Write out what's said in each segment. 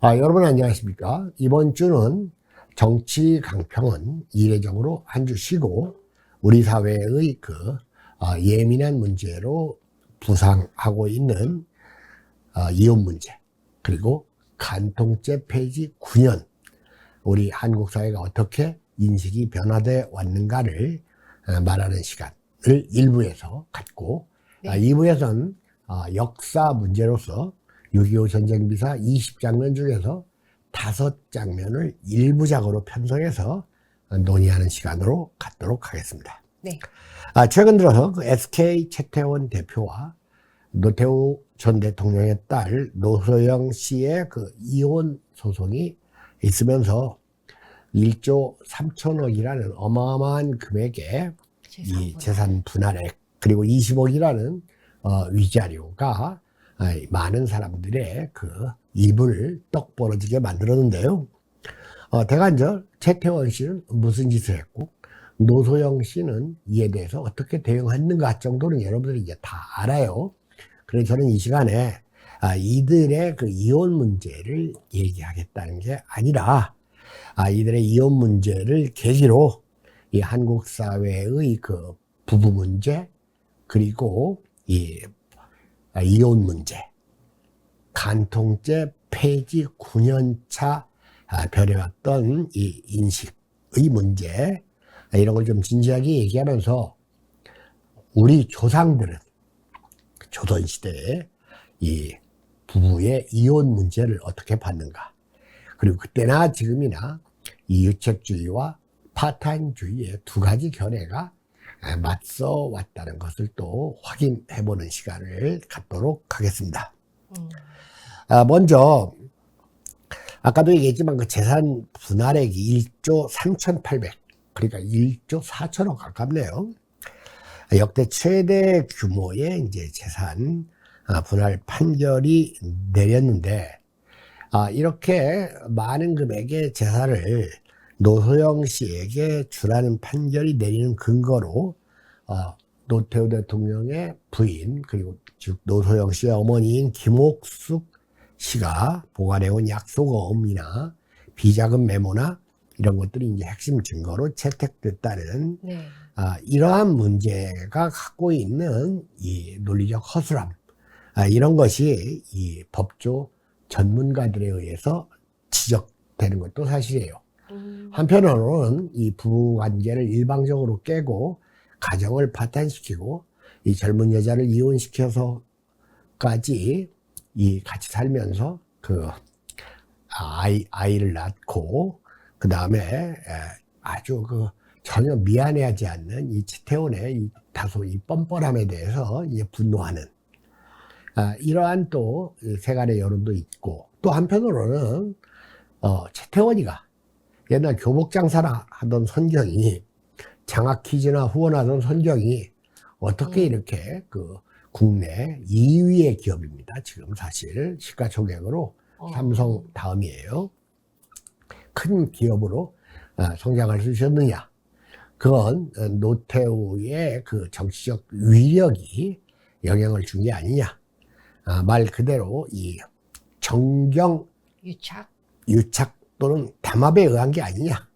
여러분 안녕하십니까? 이번 주는 정치 강평은 이례적으로 한 주 쉬고 우리 사회의 예민한 문제로 부상하고 있는 이혼 문제, 그리고 간통죄 폐지 9년, 우리 한국 사회가 어떻게 인식이 변화되어 왔는가를 말하는 시간을 1부에서 갖고, 2부에서는 역사 문제로서 6.25 전쟁비사 20장면 중에서 5장면을 1부작으로 편성해서 논의하는 시간으로 갖도록 하겠습니다. 네. 최근 들어서 SK 최태원 대표와 노태우 전 대통령의 딸 노소영 씨의 이혼 소송이 있으면서 1조 3천억이라는 어마어마한 금액의 이 재산 분할액, 그리고 20억이라는 위자료가 많은 사람들의 입을 떡 벌어지게 만들었는데요. 대간절 최태원 씨는 무슨 짓을 했고 노소영 씨는 이에 대해서 어떻게 대응했는가 정도는 여러분들이 이제 다 알아요. 그래서 저는 이 시간에 이들의 이혼 문제를 얘기하겠다는 게 아니라 이들의 이혼 문제를 계기로 이 한국 사회의 부부 문제, 그리고 이혼 문제, 간통죄 폐지 9년차 벼려왔던 이 인식의 문제, 이런 걸 좀 진지하게 얘기하면서 우리 조상들은 조선시대에 이 부부의 이혼 문제를 어떻게 봤는가, 그리고 그때나 지금이나 이 유책주의와 파탄주의의 두 가지 견해가 맞서 왔다는 것을 또 확인해보는 시간을 갖도록 하겠습니다. 먼저 아까도 얘기했지만 재산 분할액이 1조 3,800, 그러니까 1조 4천억 가깝네요. 역대 최대 규모의 이제 재산 분할 판결이 내렸는데, 이렇게 많은 금액의 재산을 노소영 씨에게 주라는 판결이 내리는 근거로 노태우 대통령의 부인, 그리고 즉 노소영 씨의 어머니인 김옥숙 씨가 보관해온 약속어음이나 비자금 메모나 이런 것들이 이제 핵심 증거로 채택됐다는 이러한 문제가 갖고 있는 이 논리적 허술함, 이런 것이 이 법조 전문가들에 의해서 지적되는 것도 사실이에요. 한편으로는 이 부부관계를 일방적으로 깨고 가정을 파탄시키고 이 젊은 여자를 이혼시켜서까지 같이 살면서 아이를 낳고, 그 다음에 아주 전혀 미안해하지 않는 이 최태원의 다소 뻔뻔함에 대해서 분노하는 이러한 또 세간의 여론도 있고, 또 한편으로는 최태원이가 옛날 교복장사나 하던 선경이, 장학퀴즈나 후원하던 선경이 어떻게 이렇게 국내 2위의 기업입니다. 지금 사실 시가총액으로 삼성 다음이에요. 큰 기업으로 성장할 수 있었느냐? 그건 노태우의 정치적 위력이 영향을 준 게 아니냐? 말 그대로 이 정경 유착 또는 담합에 의한 게 아니냐?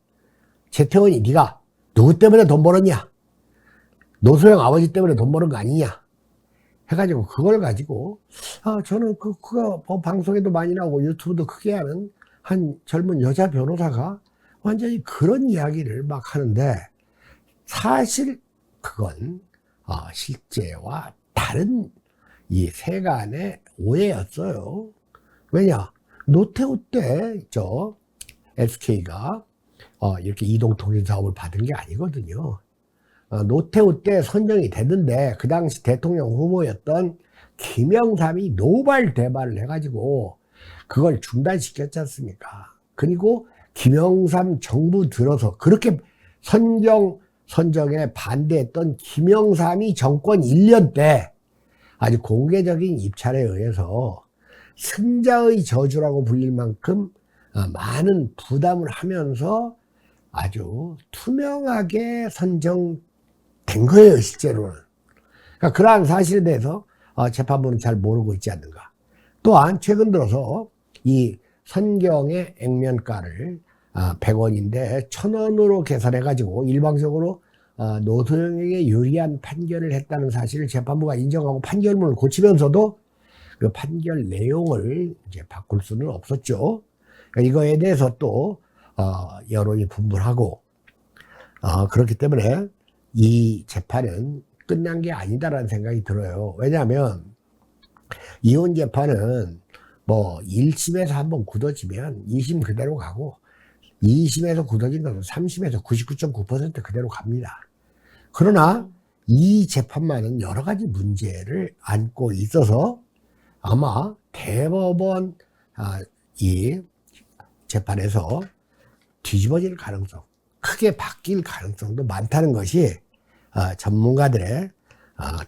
최태원이 네가 누구 때문에 돈 벌었냐? 노소영 아버지 때문에 돈 버는 거 아니냐? 해가지고 그걸 가지고 저는 그거 방송에도 많이 나오고 유튜브도 크게 하는 한 젊은 여자 변호사가 완전히 그런 이야기를 막 하는데, 사실 그건 실제와 다른 이 세간의 오해였어요. 왜냐? 노태우 때 SK가 이렇게 이동통신 사업을 받은 게 아니거든요. 노태우 때 선정이 됐는데 그 당시 대통령 후보였던 김영삼이 노발대발을 해가지고 그걸 중단시켰지 않습니까? 그리고 김영삼 정부 들어서 그렇게 선정에 반대했던 김영삼이 정권 1년 때 아주 공개적인 입찰에 의해서 승자의 저주라고 불릴 만큼 많은 부담을 하면서 아주 투명하게 선정된 거예요, 실제로는. 그러니까 그러한 사실에 대해서 재판부는 잘 모르고 있지 않는가. 또한 최근 들어서 이 선경의 액면가를 100원인데 1000원으로 계산해가지고 일방적으로 노소영에게 유리한 판결을 했다는 사실을 재판부가 인정하고 판결문을 고치면서도 그 판결 내용을 이제 바꿀 수는 없었죠. 그러니까 이거에 대해서 또 여론이 분분하고 그렇기 때문에 이 재판은 끝난 게 아니다라는 생각이 들어요. 왜냐하면 이혼 재판은 뭐 1심에서 한번 굳어지면 2심 그대로 가고 2심에서 굳어진 것은 3심에서 99.9% 그대로 갑니다. 그러나 이 재판만은 여러 가지 문제를 안고 있어서 아마 대법원 이 재판에서 뒤집어질 가능성, 크게 바뀔 가능성도 많다는 것이 전문가들의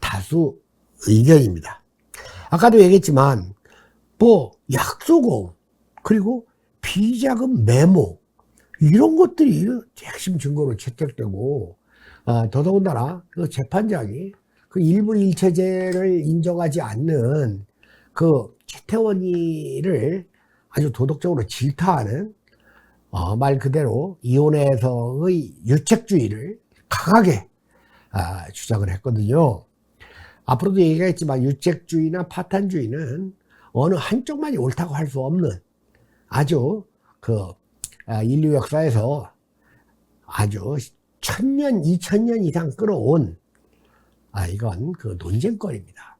다수 의견입니다. 아까도 얘기했지만 뭐 약소금 그리고 비자금 메모 이런 것들이 핵심 증거로 채택되고 더더군다나 그 재판장이 그 일불일체제를 인정하지 않는 그 최태원이를 아주 도덕적으로 질타하는 말 그대로 이혼에서의 유책주의를 강하게 주장을 했거든요. 앞으로도 얘기했지만 유책주의나 파탄주의는 어느 한쪽만이 옳다고 할 수 없는 아주 인류 역사에서 아주 1000년, 2000년 이상 끌어온 이건 그 논쟁거리입니다.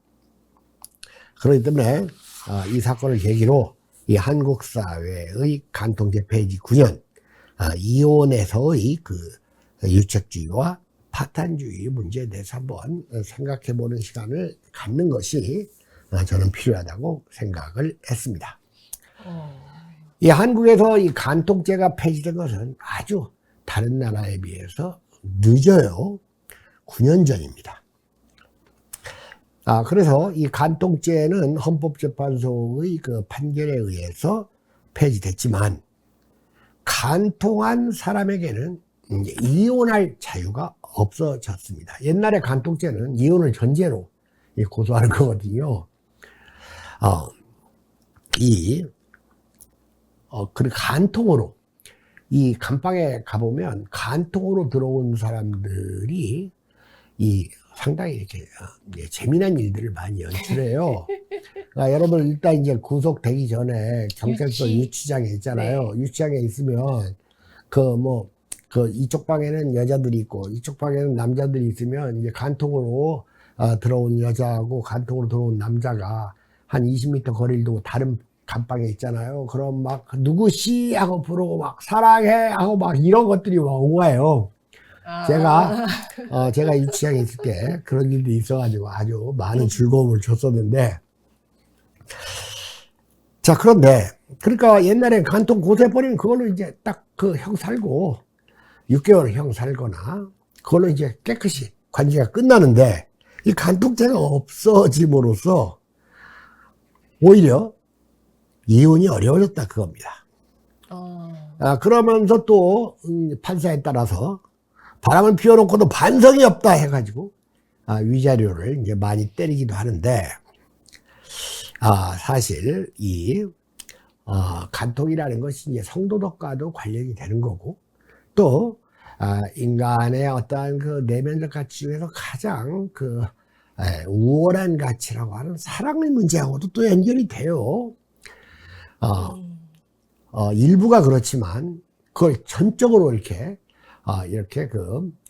그렇기 때문에 이 사건을 계기로 이 한국 사회의 간통죄 페이지 9년 이혼에서의 그 유책주의와 파탄주의 문제에 대해서 한번 생각해 보는 시간을 갖는 것이 저는 필요하다고 생각을 했습니다. 이 한국에서 이 간통죄가 폐지된 것은 아주 다른 나라에 비해서 늦어요. 9년 전입니다. 그래서 이 간통죄는 헌법재판소의 그 판결에 의해서 폐지됐지만 간통한 사람에게는 이제 이혼할 자유가 없어졌습니다. 옛날에 간통죄는 이혼을 전제로 고소하는 거거든요. 그 간통으로 이 감방에 가보면 간통으로 들어온 사람들이 상당히 이렇게 재미난 일들을 많이 연출해요. 여러분 일단 이제 구속되기 전에 경찰서 유치장에 있잖아요. 네. 유치장에 있으면 이쪽 방에는 여자들이 있고 이쪽 방에는 남자들이 있으면 이제 간통으로 들어온 여자하고 간통으로 들어온 남자가 한 20m 거리를 두고 다른 감방에 있잖아요. 그럼 막 누구씨 하고 부르고 막 사랑해 하고 막 이런 것들이 막 온 거예요. 제가 유치장에 있을 때 그런 일도 있어가지고 아주 많은 즐거움을 줬었는데, 자, 그런데 그러니까 옛날에 간통 고소해버리면 그걸로 이제 딱 그 형 살고 6개월 형 살거나 그걸로 이제 깨끗이 관계가 끝나는데, 이 간통죄가 없어짐으로써 오히려 이혼이 어려워졌다 그겁니다. 그러면서 또 판사에 따라서 바람을 피워놓고도 반성이 없다 해가지고 위자료를 이제 많이 때리기도 하는데, 사실 간통이라는 것이 이제 성도덕과도 관련이 되는 거고, 또 인간의 어떠한 그 내면적 가치 중에서 가장 우월한 가치라고 하는 사랑의 문제하고도 또 연결이 돼요. 일부가 그렇지만 그걸 전적으로 이렇게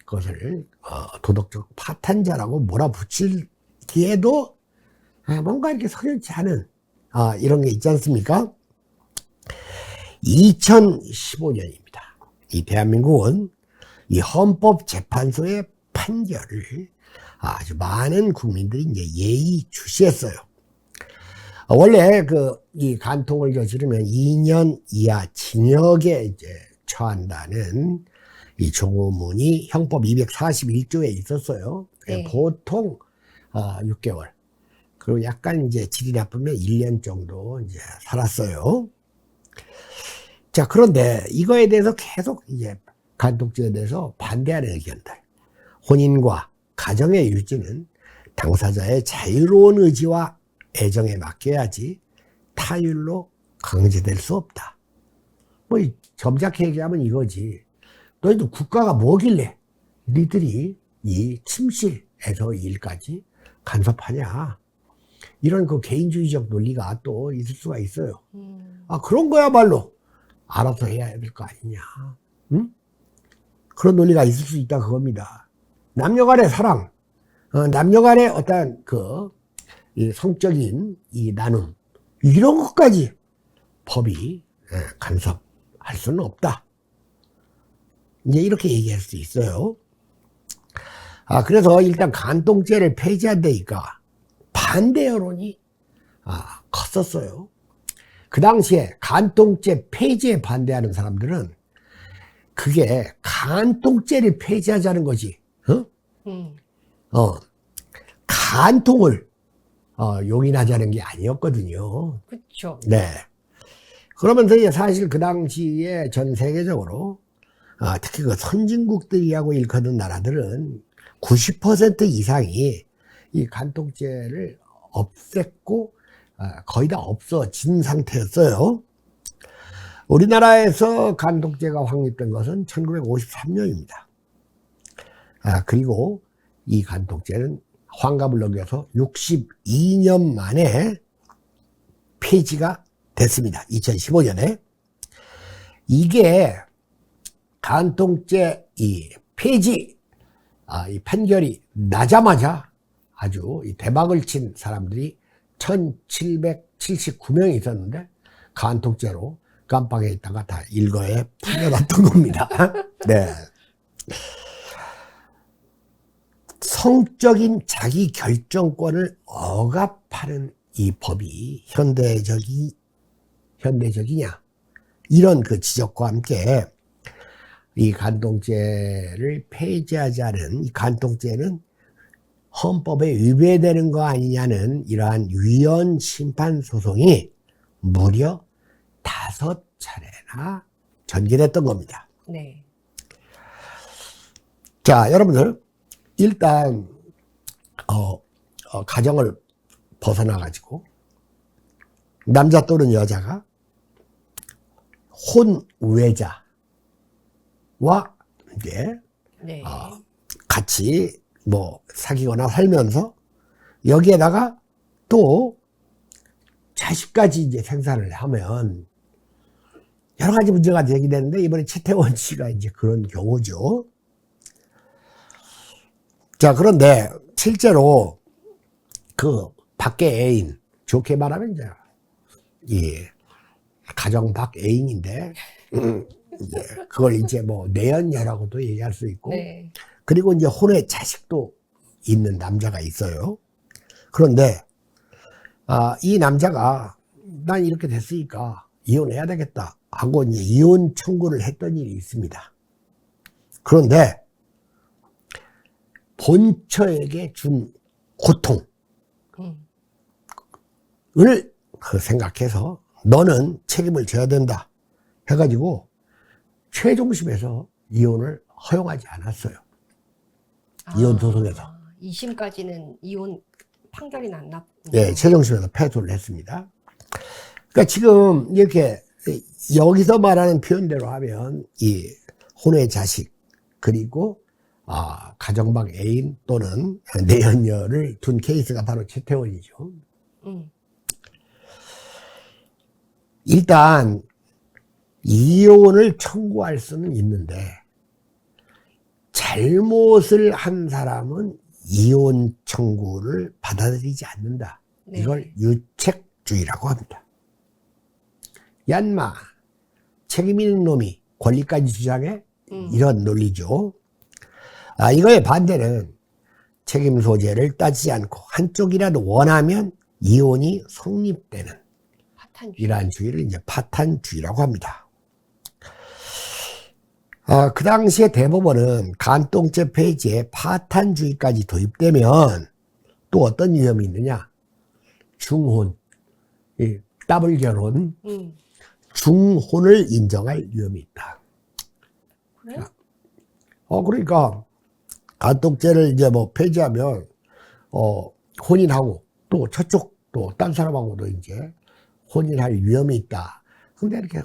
그것을 도덕적 파탄자라고 몰아붙이기에도 뭔가 이렇게 석연치 않은 이런 게 있지 않습니까? 2015년입니다. 이 대한민국은 이 헌법재판소의 판결을 아주 많은 국민들이 이제 예의주시했어요. 원래 이 간통을 저지르면 2년 이하 징역에 이제 처한다는 이 조문이 형법 241조에 있었어요. 네. 보통 6개월. 그리고 약간 이제 질이 나쁘면 1년 정도 이제 살았어요. 자, 그런데 이거에 대해서 계속 이제 간통죄에 대해서 반대하는 의견들. 혼인과 가정의 유지는 당사자의 자유로운 의지와 애정에 맡겨야지 타율로 강제될 수 없다. 뭐 점잖게 얘기하면 이거지. 너희들 국가가 뭐길래 니들이 이 침실에서 일까지 간섭하냐. 이런 그 개인주의적 논리가 또 있을 수가 있어요. 그런 거야말로 알아서 해야 될 거 아니냐. 응? 그런 논리가 있을 수 있다 그겁니다. 남녀 간의 사랑, 남녀 간의 어떤 이 성적인 이 나눔, 이런 것까지 법이 간섭할 수는 없다. 이제 이렇게 얘기할 수 있어요. 그래서 일단 간통죄를 폐지한다니까 반대 여론이 컸었어요. 그 당시에 간통죄 폐지에 반대하는 사람들은 그게 간통죄를 폐지하자는 거지. 간통을 용인하자는 게 아니었거든요. 그렇죠. 네. 그러면서 이제 사실 그 당시에 전 세계적으로 특히 그 선진국들이라고 일컫는 나라들은 90% 이상이 이 간통죄를 없앴고 거의 다 없어진 상태였어요. 우리나라에서 간통죄가 확립된 것은 1953년입니다. 그리고 이 간통죄는 환갑을 넘겨서 62년 만에 폐지가 됐습니다. 2015년에. 이게 간통죄 이 폐지 이 판결이 나자마자 아주 대박을 친 사람들이 1779명이 있었는데 간통죄로 깜빵에 있다가 다 일거에 풀려났던 겁니다. 네. 성적인 자기 결정권을 억압하는 이 법이 현대적이냐 이런 그 지적과 함께 이 간통죄를 폐지하자는 이 간통죄는 헌법에 위배되는 거 아니냐는 이러한 위헌 심판 소송이 무려 5차례나 전개됐던 겁니다. 네. 자, 여러분들 일단 가정을 벗어나 가지고 남자 또는 여자가 혼외자와 이제 네. 같이 뭐 사귀거나 살면서 여기에다가 또 자식까지 이제 생산을 하면 여러 가지 문제가 제기되는데 이번에 최태원 씨가 이제 그런 경우죠. 자, 그런데 실제로 그 밖에 애인, 좋게 말하면 이제 이 가정 밖 애인인데 이제 그걸 이제 뭐 내연녀라고도 얘기할 수 있고 네. 그리고 이제 혼외 자식도 있는 남자가 있어요. 그런데 이 남자가 난 이렇게 됐으니까 이혼해야 되겠다 하고 이제 이혼 청구를 했던 일이 있습니다. 그런데 본처에게 준 고통을 생각해서 너는 책임을 져야 된다 해가지고 최종심에서 이혼을 허용하지 않았어요. 이혼 소송에서. 2심까지는 이혼 판결이 났나? 네, 최종심에서 패소를 했습니다. 그러니까 지금 이렇게 여기서 말하는 표현대로 하면 이 혼외 자식 그리고 가정방 애인 또는 내연녀를 둔 케이스가 바로 최태원이죠. 일단 이혼을 청구할 수는 있는데 잘못을 한 사람은 이혼 청구를 받아들이지 않는다. 네. 이걸 유책주의라고 합니다. 얀마 책임 있는 놈이 권리까지 주장해? 이런 논리죠. 이거의 반대는 책임 소재를 따지지 않고 한쪽이라도 원하면 이혼이 성립되는 파탄주의. 이러한 주의를 이제 파탄주의라고 합니다. 그 당시에 대법원은 간통죄 폐지에 파탄주의까지 도입되면 또 어떤 위험이 있느냐? 중혼, 더블 결혼, 중혼을 인정할 위험이 있다. 그래요? 그러니까 간통죄를 이제 뭐 폐지하면 혼인하고 또 저쪽 또 딴 사람하고도 이제 혼인할 위험이 있다. 근데 이렇게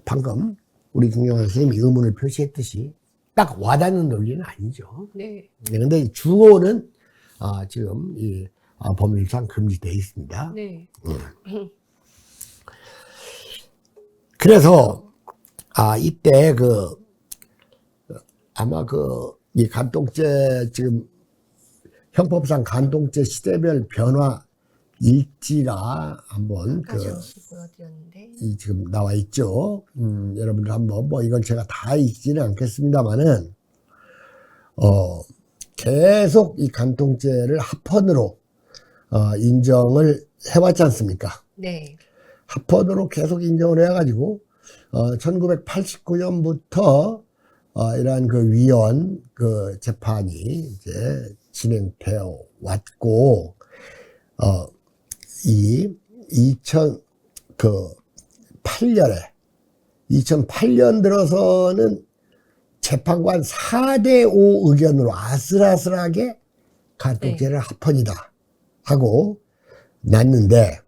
방금 우리 김경환 선생님이 의문을 표시했듯이 딱 와닿는 논리는 아니죠. 네. 근데 주어는 지금 이 법률상 금지되어 있습니다. 네. 그래서 이때 아마 이 간통죄 지금 형법상 간통죄 시대별 변화 일지가 한번 가져오시 보여드렸는데. 지금 나와 있죠. 여러분들 한번 이건 제가 다 읽지는 않겠습니다만은 계속 이 간통죄를 합헌으로 인정을 해왔지 않습니까? 네. 합헌으로 계속 인정을 해가지고 1989년부터 이러한 위원 재판이 이제 진행되어 왔고 이 2008년 들어서는 재판관 4대5 의견으로 아슬아슬하게 간통죄를 합헌이다 하고 났는데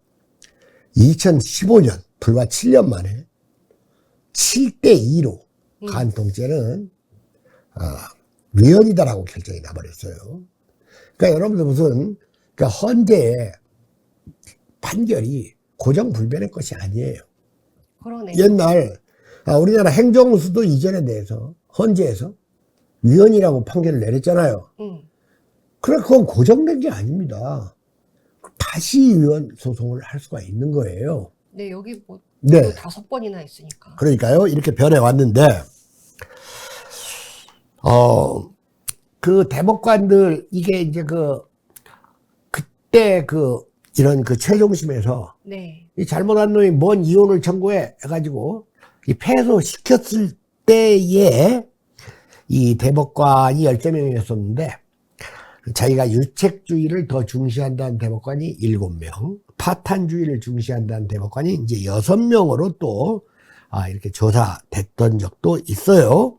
2015년 불과 7년 만에 7대2로 간통죄는 위헌이다라고 결정이 나버렸어요. 그러니까 여러분들 그러니까 헌재의 판결이 고정불변의 것이 아니에요. 그러네요. 옛날 우리나라 행정수도 이전에 대해서 헌재에서 위헌이라고 판결을 내렸잖아요. 그래 그건 고정된 게 아닙니다. 다시 위헌 소송을 할 수가 있는 거예요. 네, 여기 네. 5번이나 있으니까. 그러니까요, 이렇게 변해 왔는데, 대법관들, 이게 이제 그때 이런 최종심에서, 네. 이 잘못한 놈이 뭔 이혼을 청구해 해가지고, 이 패소시켰을 때에, 이 대법관이 13명이었었는데, 자기가 유책주의를 더 중시한다는 대법관이 7명, 파탄주의를 중시한다는 대법관이 이제 6명으로 또, 이렇게 조사됐던 적도 있어요.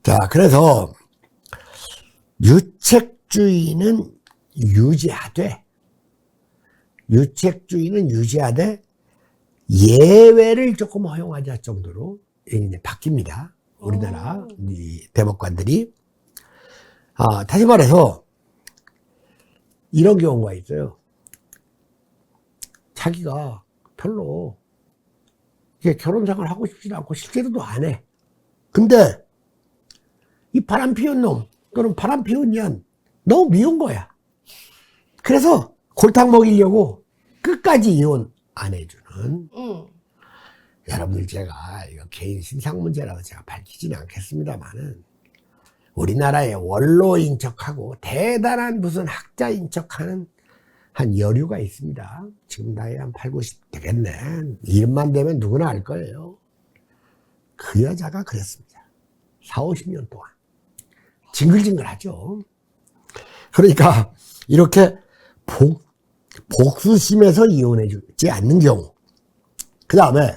자, 그래서, 유책주의는 유지하되, 예외를 조금 허용하자 정도로 이제 바뀝니다. 우리나라 이 대법관들이. 다시 말해서 이런 경우가 있어요. 자기가 별로 결혼 생활 하고 싶지 않고 실제로도 안 해. 근데 이 바람 피운 놈 또는 바람 피운 년 너무 미운 거야. 그래서 골탕 먹이려고 끝까지 이혼 안 해주는. 여러분들 제가 이거 개인 신상 문제라고 제가 밝히지는 않겠습니다만은 우리나라의 원로인 척하고 대단한 무슨 학자인 척하는 한 여류가 있습니다. 지금 나이 한 8, 90 되겠네. 이름만 되면 누구나 알 거예요. 그 여자가 그랬습니다. 4, 50년 동안. 징글징글하죠. 그러니까 이렇게 복수심에서 이혼해 주지 않는 경우. 그 다음에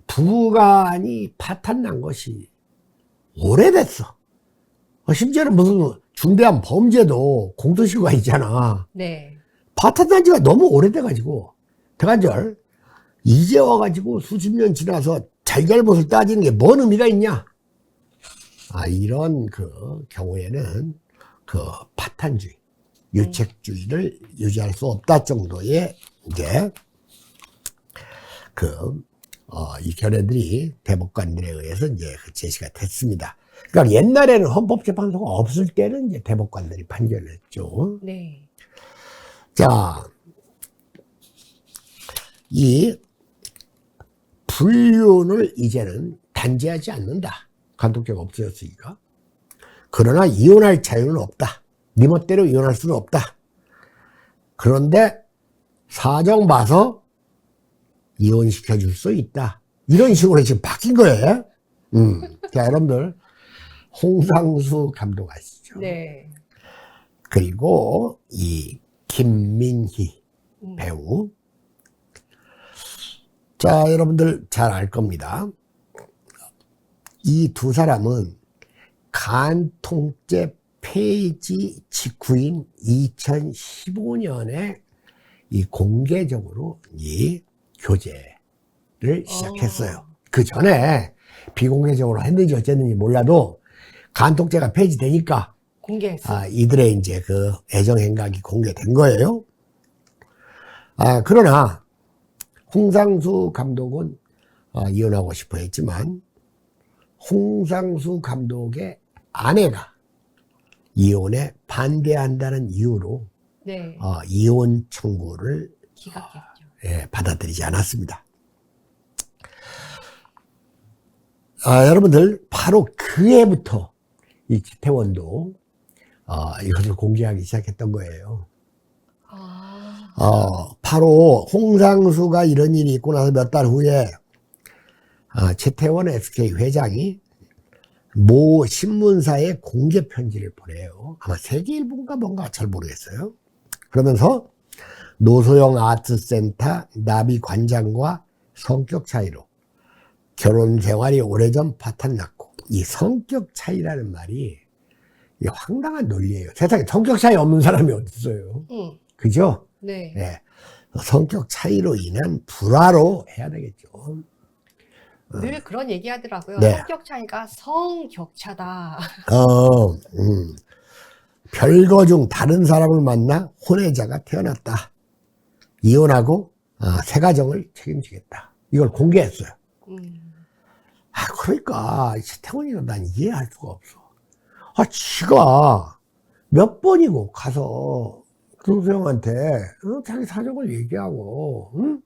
부부간이 파탄 난 것이 오래됐어. 심지어는 무슨 중대한 범죄도 공소시효가 있잖아. 네. 파탄 난 지가 너무 오래돼가지고 대간절 이제 와가지고 수십 년 지나서 잘잘못을 따지는 게 뭔 의미가 있냐. 이런 경우에는 파탄주의, 유책주의를 유지할 수 없다 정도의 이제 이 견해들이 대법관들에 의해서 이제 제시가 됐습니다. 그러니까 옛날에는 헌법재판소가 없을 때는 이제 대법관들이 판결을 했죠. 네. 자, 이 불륜을 이제는 단죄하지 않는다. 간통죄가 없어졌으니까. 그러나 이혼할 자유는 없다. 네 멋대로 이혼할 수는 없다. 그런데 사정 봐서 이혼시켜줄 수 있다. 이런 식으로 지금 바뀐 거예요. 자, 여러분들 홍상수 감독 아시죠? 네. 그리고 이 김민희 배우. 자, 여러분들 잘 알 겁니다. 이 두 사람은 간통죄 폐지 직후인 2015년에 이 공개적으로 이 교제를 시작했어요. 그 전에 비공개적으로 했는지 어쨌는지 몰라도 간통죄가 폐지되니까 공개했어. 이들의 이제 그 애정 행각이 공개된 거예요. 그러나 홍상수 감독은 이혼하고 싶어 했지만 홍상수 감독의 아내가 이혼에 반대한다는 이유로 네. 이혼 청구를 기각했죠. 받아들이지 않았습니다. 여러분들 바로 그 해부터 이 지태원도 이것을 공개하기 시작했던 거예요. 바로 홍상수가 이런 일이 있고 나서 몇 달 후에 최태원 SK 회장이 모 신문사에 공개 편지를 보내요. 아마 세계일보인가 뭔가 잘 모르겠어요. 그러면서 노소영 아트센터 나비 관장과 성격 차이로 결혼 생활이 오래전 파탄났고, 이 성격 차이라는 말이 이게 황당한 논리예요. 세상에 성격 차이 없는 사람이 어디 있어요. 그죠? 네. 네. 성격 차이로 인한 불화로 해야 되겠죠. 늘 그런 얘기 하더라고요. 네. 성격 차이가 성격차다. 별거 중 다른 사람을 만나 혼외자가 태어났다. 이혼하고 새 가정을 책임지겠다. 이걸 공개했어요. 그러니까 태원이가 난 이해할 수가 없어. 지가 몇 번이고 가서 김수영한테 자기 사정을 얘기하고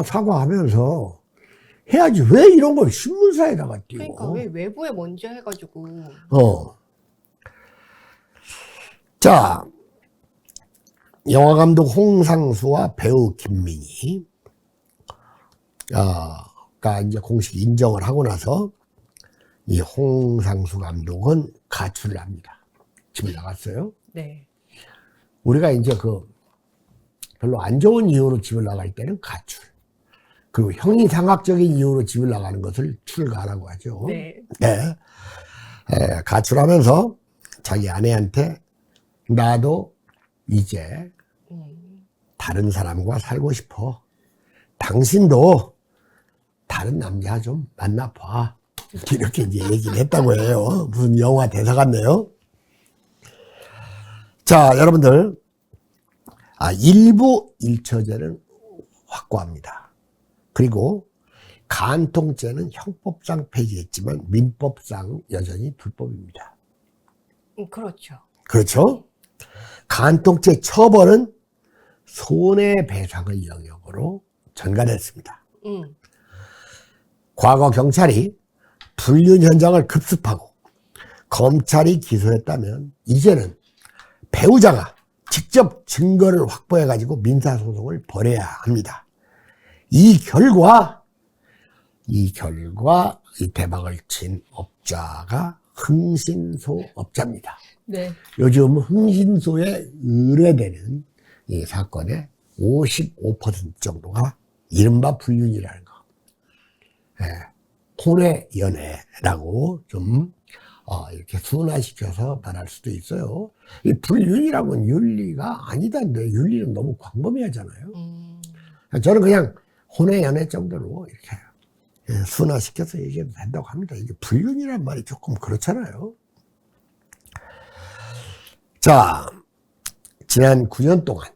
사과하면서 해야지. 왜 이런 걸 신문사에다가 띄워? 그러니까 왜 외부에 먼저 해가지고. 자, 영화감독 홍상수와 배우 김민희 가 이제 공식 인정을 하고 나서 이 홍상수 감독은 가출을 합니다. 집을 나갔어요. 네. 우리가 이제 별로 안 좋은 이유로 집을 나갈 때는 가출. 그리고 형이상학적인 이유로 집을 나가는 것을 출가라고 하죠. 네. 네. 가출하면서 자기 아내한테 나도 이제 다른 사람과 살고 싶어. 당신도 다른 남자 좀 만나봐. 이렇게 이제 얘기를 했다고 해요. 무슨 영화 대사 같네요. 자, 여러분들. 일부 일처제는 확고합니다. 그리고 간통죄는 형법상 폐지했지만 민법상 여전히 불법입니다. 그렇죠. 그렇죠? 간통죄 처벌은 손해배상의 영역으로 전가됐습니다. 과거 경찰이 불륜 현장을 급습하고 검찰이 기소했다면 이제는 배우자가 직접 증거를 확보해가지고 민사소송을 벌여야 합니다. 이 결과 이 대박을 친 업자가 흥신소업자입니다. 네. 요즘 흥신소에 의뢰되는 이 사건의 55% 정도가 이른바 불륜이라는 거. 혼외 연애라고 좀 이렇게 순화시켜서 말할 수도 있어요. 이 불륜이라는 건 윤리가 아니다는데 윤리는 너무 광범위하잖아요. 저는 그냥 혼외 연애 정도로 이렇게 순화시켜서 얘기해도 된다고 합니다. 이게 불륜이란 말이 조금 그렇잖아요. 자, 지난 9년 동안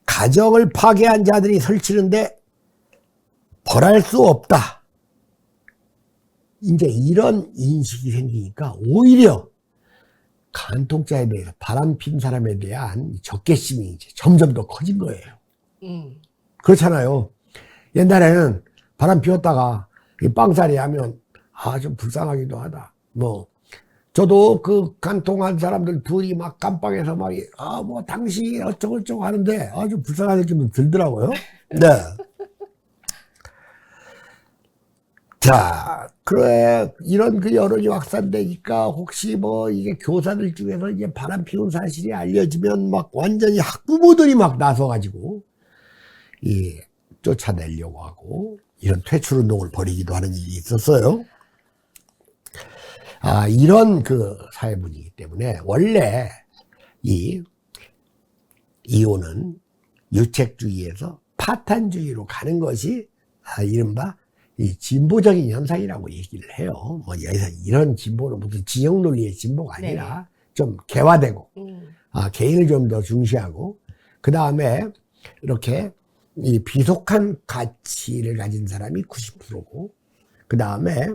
가정을 파괴한 자들이 설치는데 벌할 수 없다. 이제 이런 인식이 생기니까 오히려 간통죄에 대해서 바람핀 사람에 대한 적개심이 이제 점점 더 커진 거예요. 그렇잖아요. 옛날에는 바람 피웠다가 빵살이 하면 좀 불쌍하기도 하다. 저도 그 간통한 사람들 둘이 막 감방에서 막 당신 어쩌고저쩌고 하는데 좀 불쌍한 느낌도 들더라고요. 네. 자, 그래, 이런 여론이 확산되니까 혹시 이게 교사들 중에서 이제 바람 피운 사실이 알려지면 막 완전히 학부모들이 막 나서가지고 쫓아내려고 하고 이런 퇴출 운동을 벌이기도 하는 일이 있었어요. 이런 사회 분위기 때문에 원래 이혼은 유책주의에서 파탄주의로 가는 것이 이른바 이 진보적인 현상이라고 얘기를 해요. 뭐 여기서 이런 진보는 무슨 진영 논리의 진보가 아니라 좀 개화되고 개인을 좀 더 중시하고 그 다음에 이렇게 이 비속한 가치를 가진 사람이 90%고 그 다음에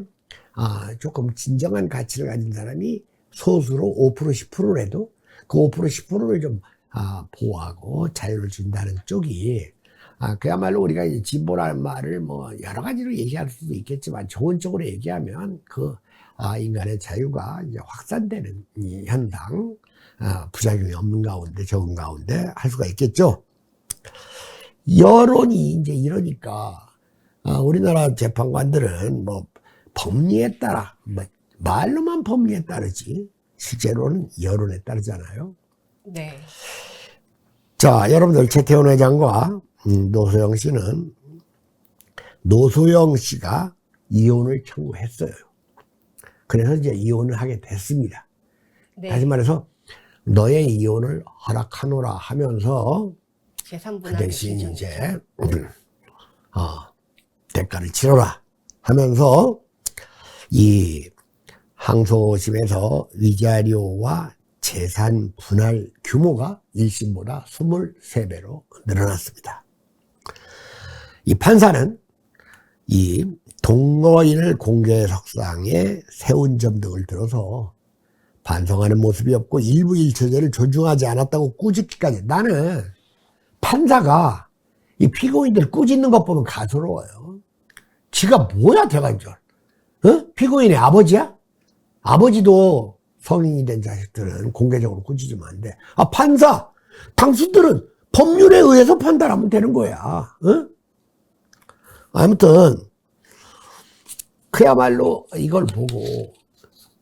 조금 진정한 가치를 가진 사람이 소수로 5% 10%라도 그 5% 10%를 좀 보호하고 자유를 준다는 쪽이 그야말로 우리가 이제 진보라는 말을 뭐 여러 가지로 얘기할 수도 있겠지만 좋은 쪽으로 얘기하면 인간의 자유가 이제 확산되는 이 현상, 부작용이 없는 가운데 적은 가운데 할 수가 있겠죠. 여론이 이제 이러니까 우리나라 재판관들은 뭐 법리에 따라 말로만 법리에 따르지 실제로는 여론에 따르잖아요. 네. 자, 여러분들 최태원 회장과 노소영 씨는 노소영 씨가 이혼을 청구했어요. 그래서 이제 이혼을 하게 됐습니다. 네. 다시 말해서 너의 이혼을 허락하노라 하면서 재산 그 분할 대신 신청이죠. 이제 대가를 치러라 하면서 이 항소심에서 위자료와 재산 분할 규모가 1심보다 23배로 늘어났습니다. 이 판사는 이 동거인을 공개석상에 세운 점 등을 들어서 반성하는 모습이 없고 일부 일처제를 존중하지 않았다고 꾸짖기까지. 나는 판사가 이 피고인들 꾸짖는 것 보면 가소로워요. 지가 뭐야 대관절? 피고인의 아버지야? 아버지도 성인이 된 자식들은 공개적으로 꾸짖으면 안 돼. 판사! 당신들은 법률에 의해서 판단하면 되는 거야. 아무튼 그야말로 이걸 보고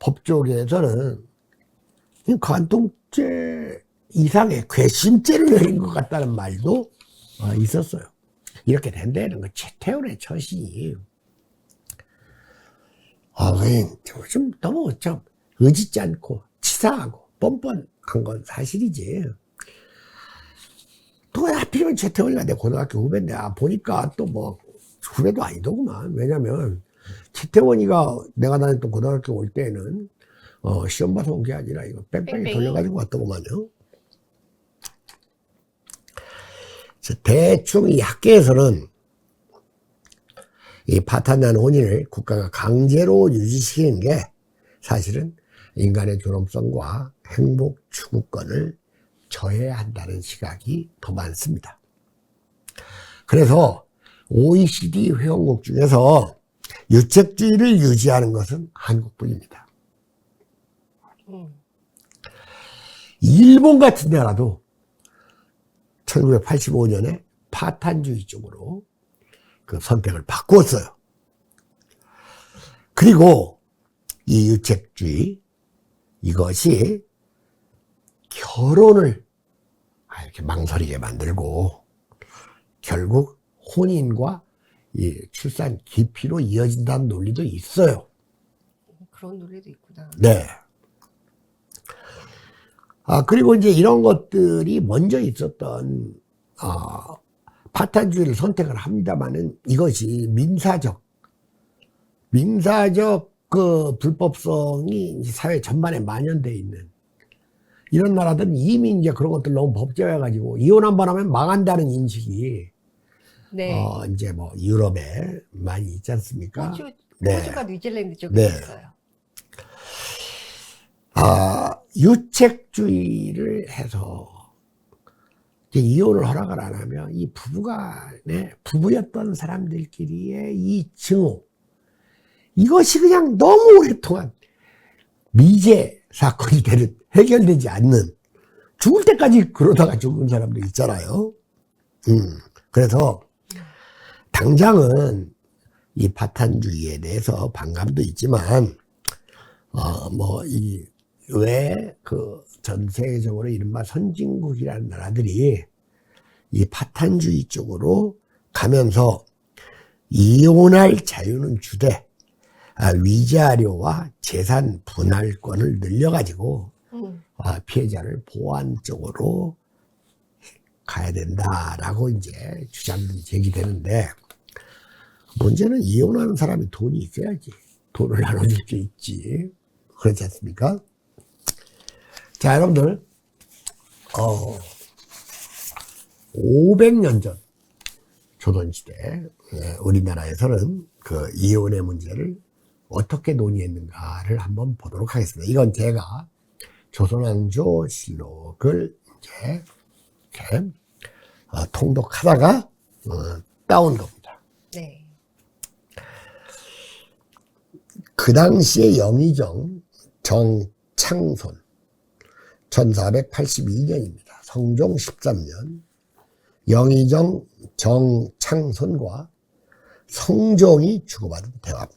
법조계에서는 간통죄 이상의 괘씸죄를 내린 것 같다는 말도 있었어요. 이렇게 된다는 건 최태원의 처신이 좀 너무 좀 의지치 않고 치사하고 뻔뻔한 건 사실이지. 또 하필이면 최태원이가 내 고등학교 후배인데 보니까 또 뭐 후배도 아니더구만. 왜냐면 최태원이가 내가 다녔던 고등학교 올 때는 시험 봐서 온 게 아니라 이거 뺑뺑이 돌려가지고 왔더구만요. 대충 이 학계에서는 이 파탄난 혼인을 국가가 강제로 유지시키는 게 사실은 인간의 존엄성과 행복 추구권을 저해야 한다는 시각이 더 많습니다. 그래서 OECD 회원국 중에서 유책주의를 유지하는 것은 한국뿐입니다. 일본 같은 나라도 1985년에 파탄주의 쪽으로 그 선택을 바꾸었어요. 그리고 이 유책주의, 이것이 결혼을 이렇게 망설이게 만들고 결국 혼인과 이 출산 기피로 이어진다는 논리도 있어요. 그런 논리도 있구나. 네. 그리고 이제 이런 것들이 먼저 있었던, 파탄주의를 선택을 합니다만은 이것이 민사적 그 불법성이 사회 전반에 만연되어 있는 이런 나라들은 이미 이제 그런 것들 너무 법제화해가지고 이혼 한 번 하면 망한다는 인식이 네. 이제 뭐 유럽에 많이 있지 않습니까? 호주가 뉴질랜드 쪽에 네. 있어요. 유책주의를 해서 이제 이혼을 허락을 안 하면 이 부부였던 사람들끼리의 이 증오, 이것이 그냥 너무 오랫동안 미제 사건이 되는, 해결되지 않는, 죽을 때까지 그러다가 죽은 사람도 있잖아요. 그래서 당장은 이 파탄주의에 대해서 반감도 있지만 왜 전 세계적으로 이른바 선진국이라는 나라들이 이 파탄주의 쪽으로 가면서 이혼할 자유는 주되 위자료와 재산 분할권을 늘려가지고 피해자를 보호한 쪽으로 가야 된다라고 이제 주장들이 제기되는데, 문제는 이혼하는 사람이 돈이 있어야지 돈을 나눠줄 게 있지. 그렇지 않습니까? 자, 여러분들 500년 전 조선시대 우리나라에서는 그 이혼의 문제를 어떻게 논의했는가를 한번 보도록 하겠습니다. 이건 제가 조선왕조실록을 이제 이렇게 통독하다가 따온 겁니다. 네. 그 당시에 영의정 정창손 1482년입니다. 성종 13년 영의정 정창손과 성종이 주고받은 대화입니다.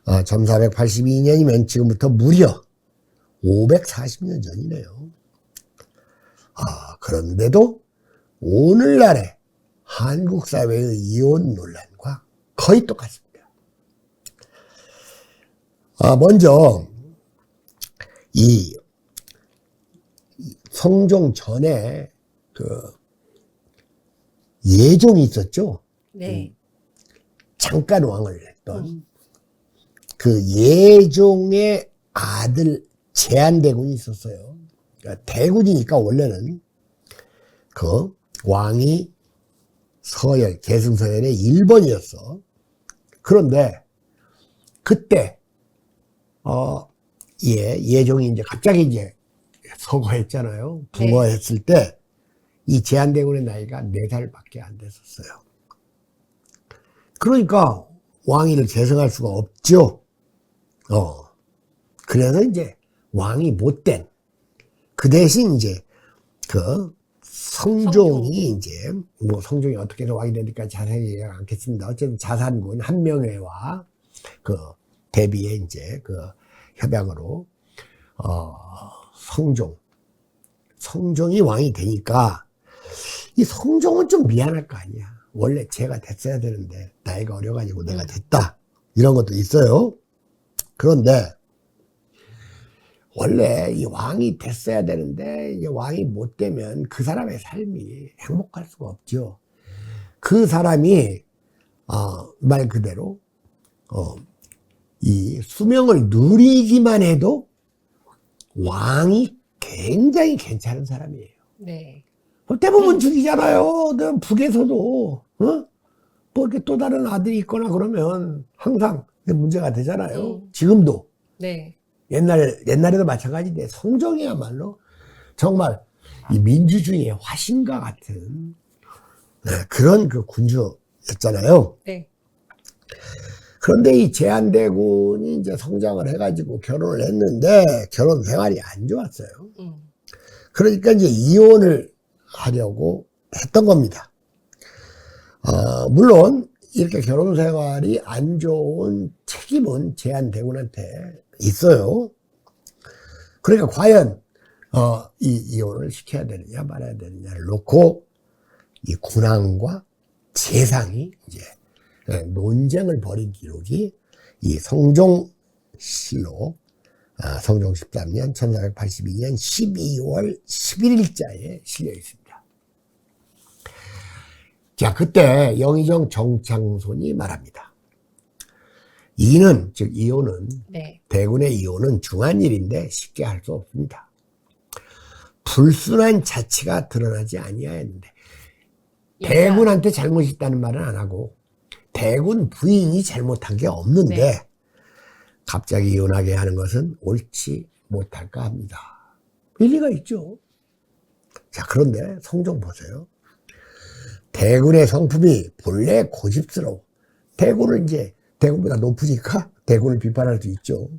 1482년이면 지금부터 무려 540년 전이네요. 그런데도 오늘날의 한국 사회의 이혼 논란과 거의 똑같습니다. 먼저 이 성종 전에 그 예종이 있었죠. 네. 잠깐 왕을 했던 그 예종의 아들 제한대군이 있었어요. 그러니까 대군이니까 원래는 그 왕이 서열, 계승서열의 1번이었어. 그런데 그때 예종이 이제 갑자기 이제 서거했잖아요. 붕어했을 때 이 제한대군의 나이가 4살밖에 안 됐었어요. 그러니까 왕위를 계승할 수가 없죠. 그래서 이제 왕이 못된, 그 대신 이제 그 성종이 이제 뭐 성종이 어떻게 해서 왕이 되니까 자세히 얘기하지 않겠습니다. 어쨌든 자산군 한명회와 그 대비에 이제 그 협약으로 성종이 왕이 되니까 이 성종은 좀 미안할 거 아니야. 원래 제가 됐어야 되는데 나이가 어려가지고 내가 됐다, 이런 것도 있어요. 그런데 원래 이 왕이 됐어야 되는데 이 왕이 못 되면 그 사람의 삶이 행복할 수가 없죠. 그 사람이 말 그대로 이 수명을 누리기만 해도 왕이 굉장히 괜찮은 사람이에요. 네. 대부분 죽이잖아요. 북에서도 뭐 이렇게 또 다른 아들이 있거나 그러면 항상 문제가 되잖아요. 지금도. 네. 옛날에도 마찬가지인데 성종이야말로 정말 이 민주주의의 화신과 같은 그런 그 군주였잖아요. 네. 그런데 이 제한대군이 이제 성장을 해가지고 결혼을 했는데 결혼 생활이 안 좋았어요. 그러니까 이제 이혼을 하려고 했던 겁니다. 물론 이렇게 결혼 생활이 안 좋은 책임은 제한대군한테 있어요. 그러니까 과연 이 이혼을 시켜야 되느냐 말아야 되느냐를 놓고 이 군왕과 재상이 이제 논쟁을 벌인 기록이 이 성종실록 성종 13년 1482년 12월 11일자에 실려 있습니다. 자, 그때 영의정 정창손이 말합니다. 즉 이혼은 네. 대군의 이혼은 중한 일인데 쉽게 할 수 없습니다. 불순한 자치가 드러나지 아니하였는데, 대군한테 잘못이 있다는 말은 안 하고 대군 부인이 잘못한 게 없는데 네. 갑자기 이혼하게 하는 것은 옳지 못할까 합니다. 일리가 있죠. 자, 그런데 성종 보세요. 대군의 성품이 본래 고집스러워. 대군을 이제 대군보다 높으니까 대군을 비판할 수 있죠.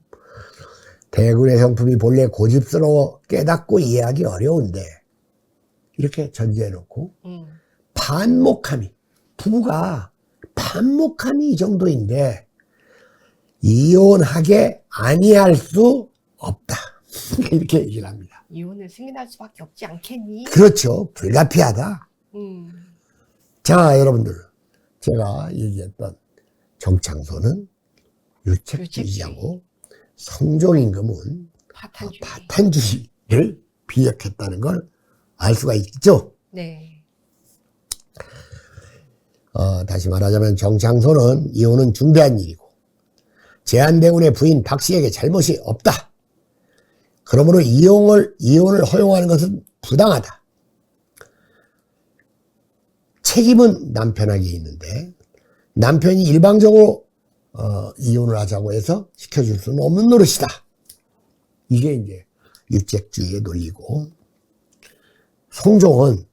대군의 성품이 본래 고집스러워 깨닫고 이해하기 어려운데, 이렇게 전제해놓고 반목함이, 부부가 반목함이 이 정도인데 이혼하게 아니할 수 없다, 이렇게 얘기를 합니다. 이혼을 승인할 수밖에 없지 않겠니? 그렇죠. 불가피하다. 자, 여러분들, 제가 얘기했던 정창손은 유책주의자고 성종임금은 파탄주의. 파탄주의를 비역했다는 걸 알 수가 있죠. 네. 다시 말하자면 정창소는 이혼은 중대한 일이고 제한대군의 부인 박씨에게 잘못이 없다. 그러므로 이혼을 허용하는 것은 부당하다. 책임은 남편에게 있는데 남편이 일방적으로 이혼을 하자고 해서 시켜줄 수는 없는 노릇이다. 이게 이제 유책주의의 논리고, 송종은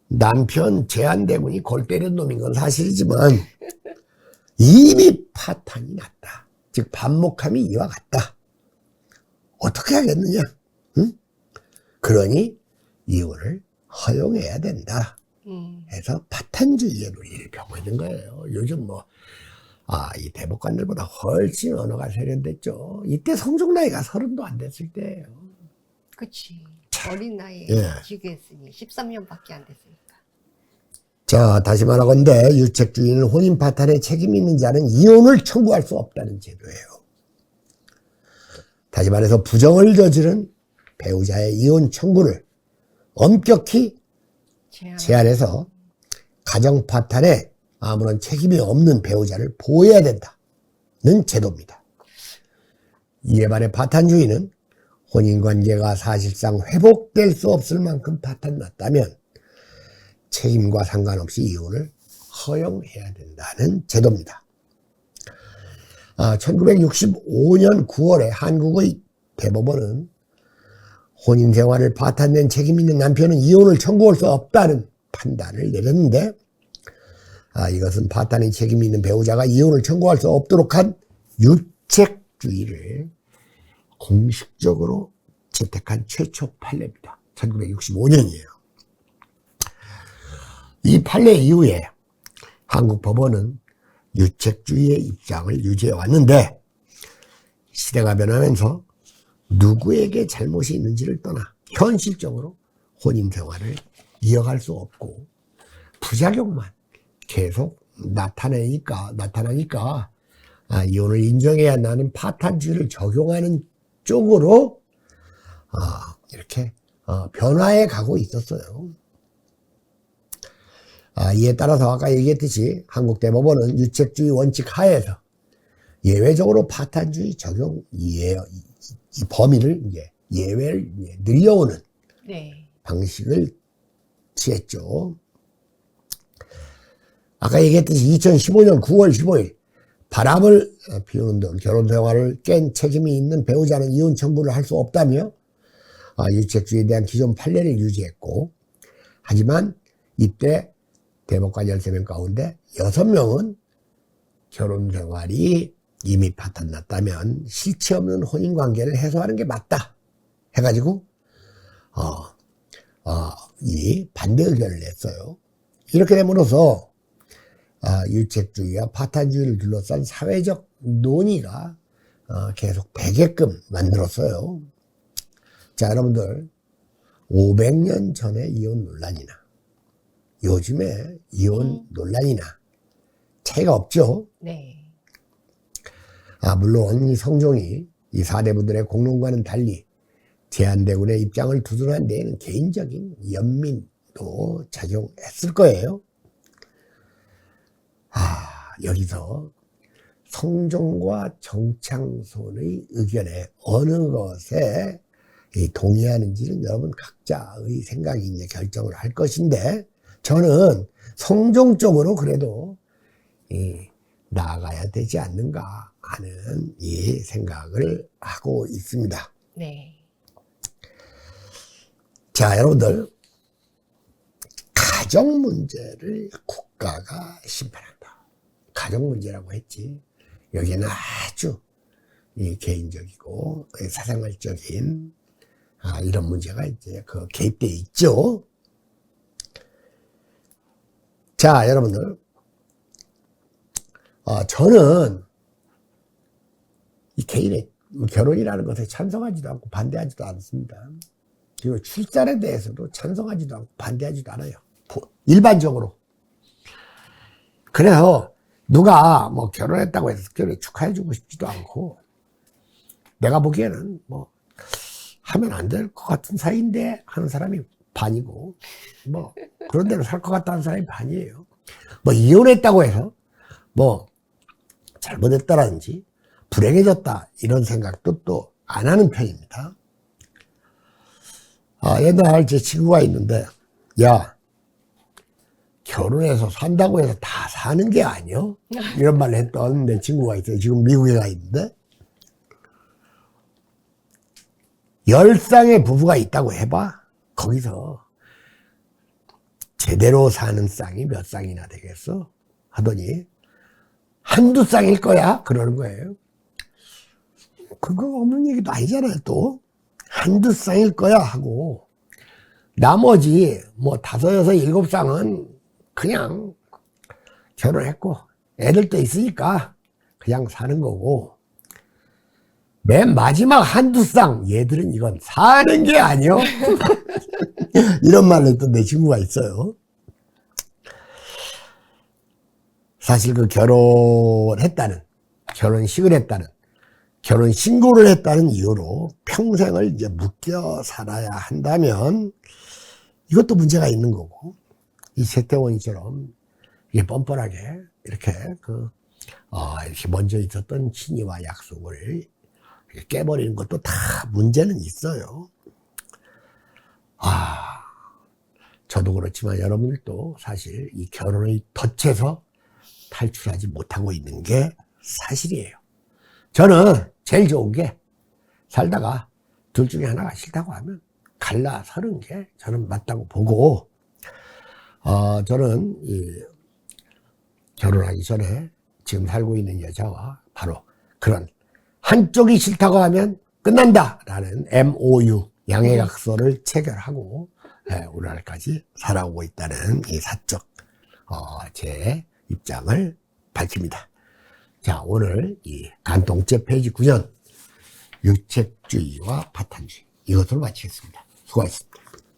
남편 제한대군이 골 때린 놈인 건 사실이지만 이미 파탄이 났다. 즉 반목함이 이와 같다. 어떻게 하겠느냐? 응? 그러니 이혼을 허용해야 된다. 해서 파탄주의의 논리를 펴고 있는 거예요. 요즘 이 대법관들보다 훨씬 언어가 세련됐죠. 이때 성종 나이가 30도 안 됐을 때예요. 그치. 어린 나이에 예. 즉위했으니 13년밖에 안 됐으니까. 자, 다시 말하건대 유책주의는 혼인 파탄에 책임이 있는 자는 이혼을 청구할 수 없다는 제도예요. 다시 말해서 부정을 저지른 배우자의 이혼 청구를 엄격히 제한해서 가정 파탄에 아무런 책임이 없는 배우자를 보호해야 된다는 제도입니다. 이에 반해 파탄주의는 혼인관계가 사실상 회복될 수 없을 만큼 파탄났다면 책임과 상관없이 이혼을 허용해야 된다는 제도입니다. 1965년 9월에 한국의 대법원은 혼인생활을 파탄낸 책임 있는 남편은 이혼을 청구할 수 없다는 판단을 내렸는데, 이것은 파탄의 책임이 있는 배우자가 이혼을 청구할 수 없도록 한 유책주의를 공식적으로 채택한 최초 판례입니다. 1965년이에요. 이 판례 이후에 한국 법원은 유책주의의 입장을 유지해 왔는데, 시대가 변하면서 누구에게 잘못이 있는지를 떠나 현실적으로 혼인 생활을 이어갈 수 없고 부작용만 계속 나타나니까 이혼을 인정해야 한다는 파탄주의를 적용하는 쪽으로 이렇게 변화해 가고 있었어요. 이에 따라서 아까 얘기했듯이 한국 대법원은 유책주의 원칙 하에서 예외적으로 파탄주의 적용 이 범위를 이제 예외를 늘려오는 네. 방식을 취했죠. 아까 얘기했듯이 2015년 9월 15일 바람을 피우는 등 결혼 생활을 깬 책임이 있는 배우자는 이혼 청구를 할 수 없다며 유책주의에 대한 기존 판례를 유지했고, 하지만 이때 대법관 13명 가운데 6명은 결혼 생활이 이미 파탄났다면 실체 없는 혼인관계를 해소하는 게 맞다 해가지고 이 반대 의견을 냈어요. 이렇게 됨으로써 유책주의와 파탄주의를 둘러싼 사회적 논의가 계속 되게끔 만들었어요. 자, 여러분들 500년 전의 이혼 논란이나 요즘의 이혼 논란이나 차이가 없죠. 네. 물론 이 성종이 이 사대부들의 공론과는 달리 제한대군의 입장을 두둔한 데에는 개인적인 연민도 작용했을 거예요. 여기서 성종과 정창손의 의견에 어느 것에 동의하는지는 여러분 각자의 생각이 이제 결정을 할 것인데, 저는 성종 쪽으로 그래도 나아가야 되지 않는가 하는 이 생각을 하고 있습니다. 네. 자, 여러분들, 가정 문제를 국가가 심판한다. 가정 문제라고 했지. 여기는 아주 개인적이고 사생활적인 이런 문제가 이제 개입되어 있죠. 자, 여러분들, 저는 이 개인의 결혼이라는 것에 찬성하지도 않고 반대하지도 않습니다. 그리고 출산에 대해서도 찬성하지도 않고 반대하지도 않아요. 일반적으로. 그래서 누가 결혼했다고 해서 결혼 축하해주고 싶지도 않고, 내가 보기에는 하면 안 될 것 같은 사이인데 하는 사람이 반이고, 뭐, 그런 데로 살 것 같다는 사람이 반이에요. 뭐, 이혼했다고 해서, 뭐, 잘못했다라든지, 불행해졌다, 이런 생각도 또 안 하는 편입니다. 옛날 제 친구가 있는데, 야, 결혼해서 산다고 해서 다 사는 게 아니여? 이런 말을 했던 내 친구가 있어요. 지금 미국에 가 있는데, 10쌍의 부부가 있다고 해봐. 거기서 제대로 사는 쌍이 몇 쌍이나 되겠어? 하더니 한두 쌍일 거야? 그러는 거예요. 그거 없는 얘기도 아니잖아요, 또. 한두 쌍일 거야 하고 나머지 뭐 5, 6, 7쌍은 그냥 결혼했고 애들도 있으니까 그냥 사는 거고 맨 마지막 한두 쌍 얘들은 이건 사는 게 아니요. 이런 말을 했던 내 친구가 있어요. 사실 그 결혼했다는, 결혼식을 했다는, 결혼 신고를 했다는 이유로 평생을 이제 묶여 살아야 한다면 이것도 문제가 있는 거고, 이 세태원이처럼 이게 뻔뻔하게 이렇게 이렇게 먼저 있었던 친이와 약속을 깨버리는 것도 다 문제는 있어요. 저도 그렇지만 여러분들도 사실 이 결혼의 덫에서 탈출하지 못하고 있는 게 사실이에요. 저는 제일 좋은 게 살다가 둘 중에 하나가 싫다고 하면 갈라서는 게 저는 맞다고 보고, 저는 결혼하기 전에 지금 살고 있는 여자와 바로 그런 한쪽이 싫다고 하면 끝난다라는 MOU, 양해약서를 체결하고 오늘날까지 살아오고 있다는 이 사적 제 입장을 밝힙니다. 자, 오늘 이 간통죄 페이지 9년 유책주의와 파탄주의 이것으로 마치겠습니다. 수고하셨습니다.